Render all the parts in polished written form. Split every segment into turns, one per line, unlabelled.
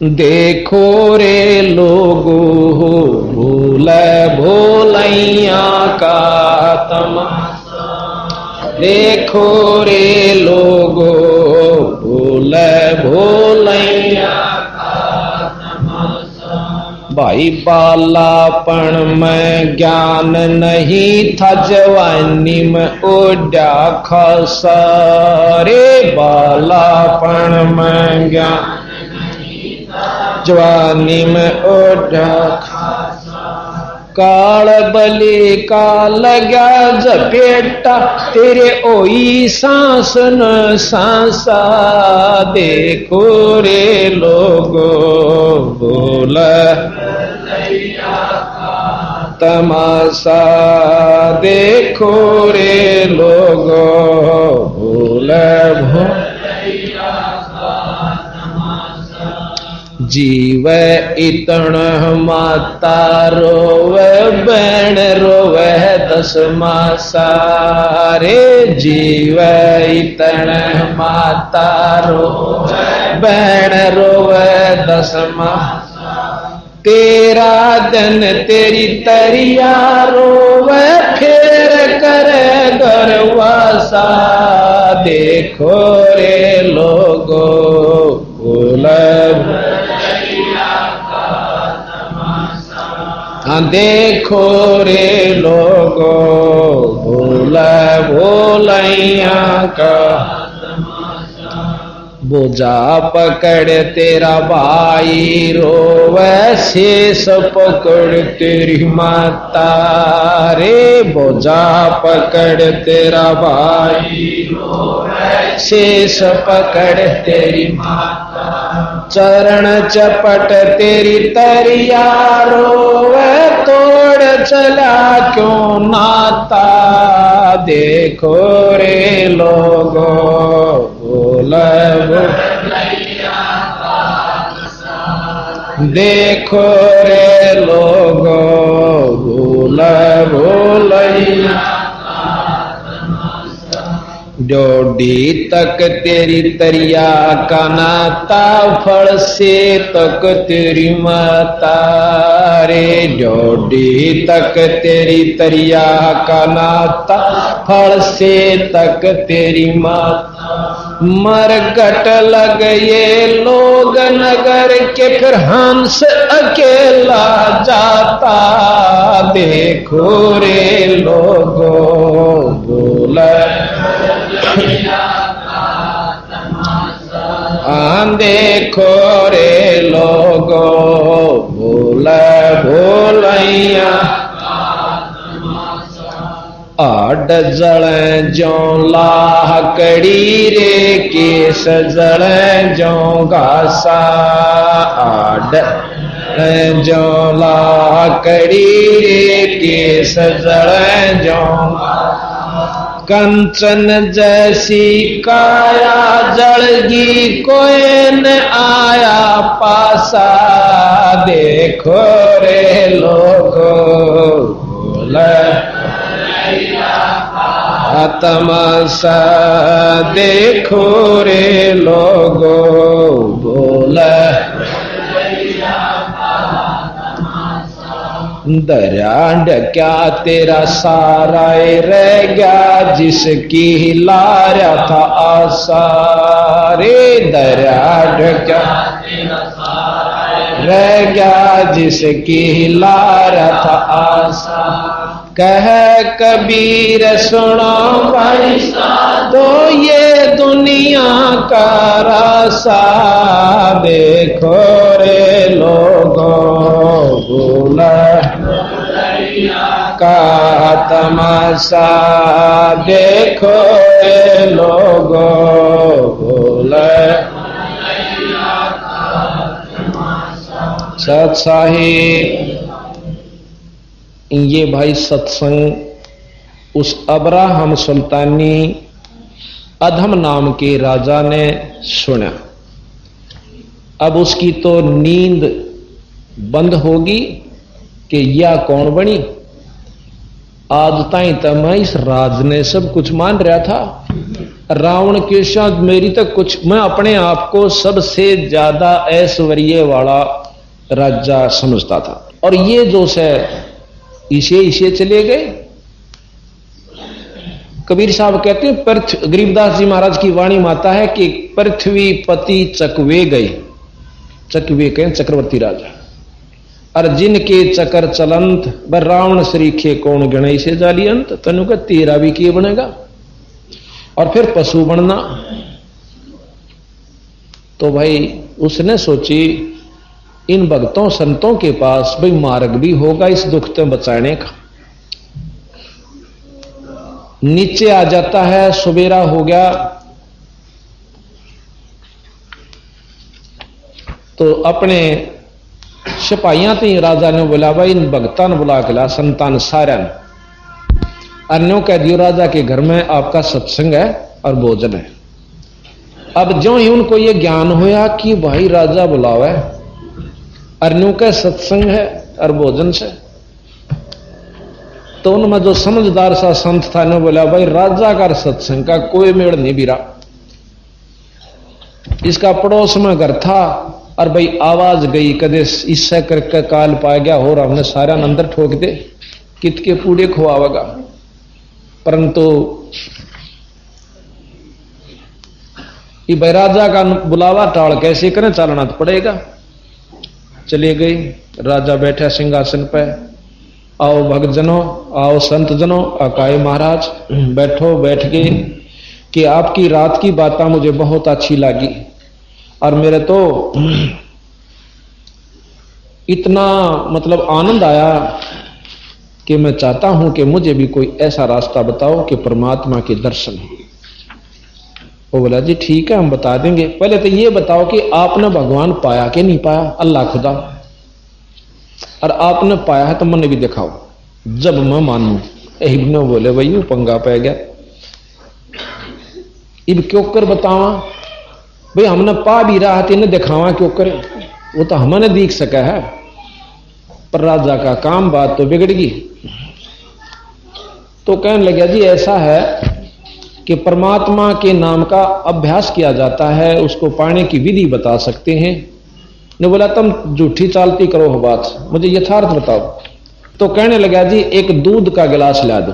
देखो रे लोगो भूल भोलैया का तमाशा, देखो रे लोगो भूल भोलैया का तमाशा। भाई बालापन में ज्ञान नहीं था, जवानी में ओढ़ा खासा रे। बालापन में ज्ञान जवानी में ओढ़ा खासा, काल बलि का लगा जपेटा तेरे ओई सांस न सांसा। देखो रे लोगो भूल तमाशा, देखो रे लोगो भूल जीव इतण माता रोवे बैण रोवे दस मासा रे। जीव इतण माता रोवे बैण रोवे दस मासा, तेरा दिन तेरी तरिया रोवे फेर करे गरवासा। देखो रे लोगो भूल देखो रे लोगो भूल भोलैया का बोझा पकड़ तेरा भाई रोवे, शेष पकड़ तेरी माता रे। बोझा पकड़ तेरा भाई रोवे, शेष पकड़ तेरी माता, चरण चपट तेरी तरिया रोवे, तोड़ चला क्यों नाता। देखो रे लोगो भूल देखो रे लोगो भूल भोलैया। डोडी तक तेरी तरिया का नाता, फल से तक तेरी माता रे। डोडी तक तेरी तरिया का नाता, फल से तक तेरी माता। मरकट लग ये लोग नगर के, फिर हंस अकेला जाता। देखो रे लोगो भूल देखो रे लोगो भूल भोलैया। आड जड़े जो लाकड़ी रे, केस जड़े जो घासा। आड जो लाकड़ी रे, केस जड़े जो कंचन जैसी काया जड़गी, कोई न आया पासा। देखो रे लोगो भूल तमाशा, देखो रे लोगो भूल दरिया क्या तेरा सारा रह गया, जिसकी लारा था आशा रे। दरिया क्या रह गया, जिसकी लारा था आशा। कह कबीर सुनो भाई तो ये दुनिया का रासा। देखो रे लोगो भूल का तमाशा, देखो रे लोगो भूल सत्साही। ये भाई सत्संग उस अब्राहम सुल्तानी अधम नाम के राजा ने सुना। अब उसकी तो नींद बंद होगी कि यह कौन बनी। आज ताई तो मैं इस राज ने सब कुछ मान रहा था, रावण के साथ मेरी तो कुछ, मैं अपने आप को सबसे ज्यादा ऐश्वर्य वाला राजा समझता था, और ये जो से इसे चले गए। कबीर साहब कहते हैं, गरीबदास जी महाराज की वाणी माता है कि पृथ्वी पति चकवे गए, चकवे कहें चक्रवर्ती राजा, और जिनके चकर चलंत बर रावण श्रीखे कौन गणेश से जाली अंत, तनु का तेरा भी किए बनेगा। और फिर पशु बनना, तो भाई उसने सोची इन भक्तों संतों के पास भाई मार्ग भी होगा इस दुख से बचाने का। नीचे आ जाता है, सवेरा हो गया तो अपने सिपाहियां थी, राजा ने बोला भाई इन भक्तान बुला के ला, संतान सारन अन्यों कह दियो राजा के घर में आपका सत्संग है और भोजन है। अब जो ही उनको ये ज्ञान होया कि भाई राजा बुलावा है, अन्यों का सत्संग है और भोजन से, तो उनमें जो समझदार सा संत था ने बोला भाई राजा का सत्संग का कोई मेड़ नहीं बिरा, इसका पड़ोस में घर था और भाई आवाज गई कदे इससे करके काल पा गया हो, हमने सारा अंदर ठोक दे कित के पूड़े खुआवेगा। परंतु ये भाई राजा का बुलावा टाल कैसे करें, चलना तो पड़ेगा। चले गए, राजा बैठा सिंहासन पे, आओ भक्तजनों, आओ संत जनों, अकाय महाराज बैठो। बैठ गए कि आपकी रात की बातें मुझे बहुत अच्छी लगी और मेरे तो इतना मतलब आनंद आया कि मैं चाहता हूं कि मुझे भी कोई ऐसा रास्ता बताओ कि परमात्मा के दर्शन हो। वो बोला जी ठीक है हम बता देंगे, पहले तो ये बताओ कि आपने भगवान पाया कि नहीं पाया, अल्लाह खुदा, और आपने पाया है तो मैंने भी दिखाओ जब मैं मानूं। इब्ने बोले भाई वो पंगा पै गया, इब क्यों कर बतावा भाई, हमने पा भी रहा था इन्हें दिखावा क्यों करे, वो तो हमने देख सका है, पर राजा का काम बात तो बिगड़ गई। तो कहने लगा जी ऐसा है कि परमात्मा के नाम का अभ्यास किया जाता है, उसको पाने की विधि बता सकते हैं। ने बोला तुम झूठी चालती करो हो बात, मुझे यथार्थ बताओ। तो कहने लगा जी एक दूध का गिलास ला दो,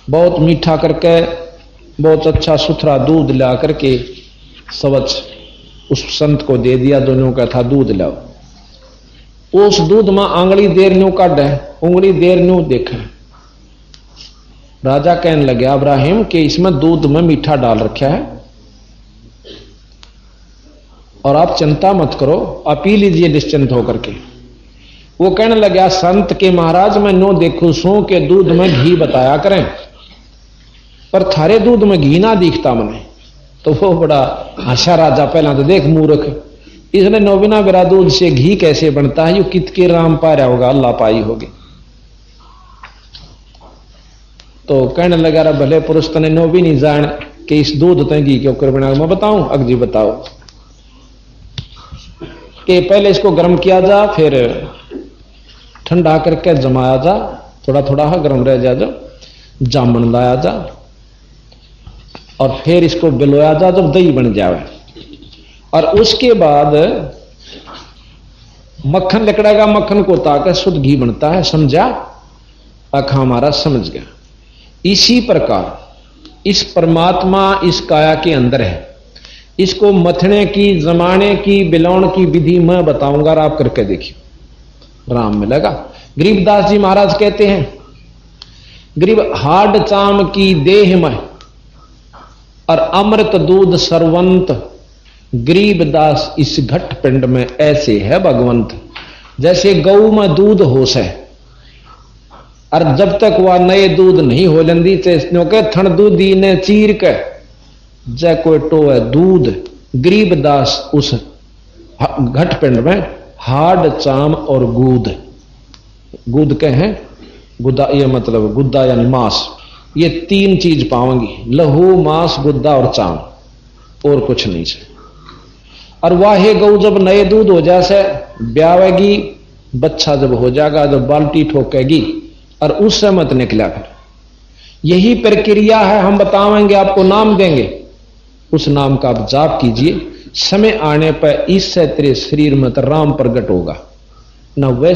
बहुत मीठा करके बहुत अच्छा सुथरा दूध ला करके स्वच्छ उस संत को दे दिया। दोनों का था दूध लाओ, उस दूध में आंगली देर न्यू काट है, उंगली देर न्यू देखे। राजा कहने लगे इब्राहिम कि इसमें दूध में मीठा डाल रखा है और आप चिंता मत करो, आप पी लीजिए निश्चिंत होकर के। वो कहने लगा संत के महाराज मैं नो देखू सो के दूध में घी बताया करें, पर थारे दूध में घी ना दिखता मने। तो वो बड़ा हंसा राजा, पहला तो देख मूर्ख, इसने नोबिना बिरा दूध से घी कैसे बनता है, यू कित के राम पा रहा होगा, अल्लाह पाई होगी। तो कहने लगा रहा भले पुरुष तने नो भी नहीं जान कि इस दूध तय घी क्यों कर बना, मैं बताऊं अगजी बताओ कि पहले इसको गर्म किया जा, फिर ठंडा करके जमाया जा, थोड़ा थोड़ा गर्म रह जा, जो जामन लाया जा और फिर इसको बिलोया जा जब दही बन जाए, और उसके बाद मक्खन लिकड़ेगा, मक्खन को ताकर शुद्ध घी बनता है। समझा? आखा हमारा समझ गया। इसी प्रकार इस परमात्मा इस काया के अंदर है, इसको मथने की, जमाने की, बिलौण की विधि मैं बताऊंगा, आप करके देखिए राम मिलेगा। गरीबदास जी महाराज कहते हैं गरीब हाड चाम की देह में और अमृत दूध सरवंत, गरीबदास इस घट पिंड में ऐसे है भगवंत। जैसे गऊ में दूध होश है और जब तक वह नए दूध नहीं हो लेंदी के थन दूधी ने चीर के जय कोई टो है दूध। गरीबदास उस घट पिंड में हाड चाम और गूद, गूद के हैं गुदा, ये मतलब गुद्दा यानी मांस, ये तीन चीज पाऊंगी, लहू मांस गुद्दा और चाम, और कुछ नहीं से। और वाहे गऊ जब नए दूध हो जाए ब्यावेगी, बच्चा जब हो जाएगा, जब बाल्टी ठोकेगी और उससे मत निकला कर, यही प्रक्रिया है, हम बतावेंगे, आपको नाम देंगे, उस नाम का आप जाप कीजिए। समय आने पर इससे तेरे शरीर में तो राम प्रकट होगा, न वैसे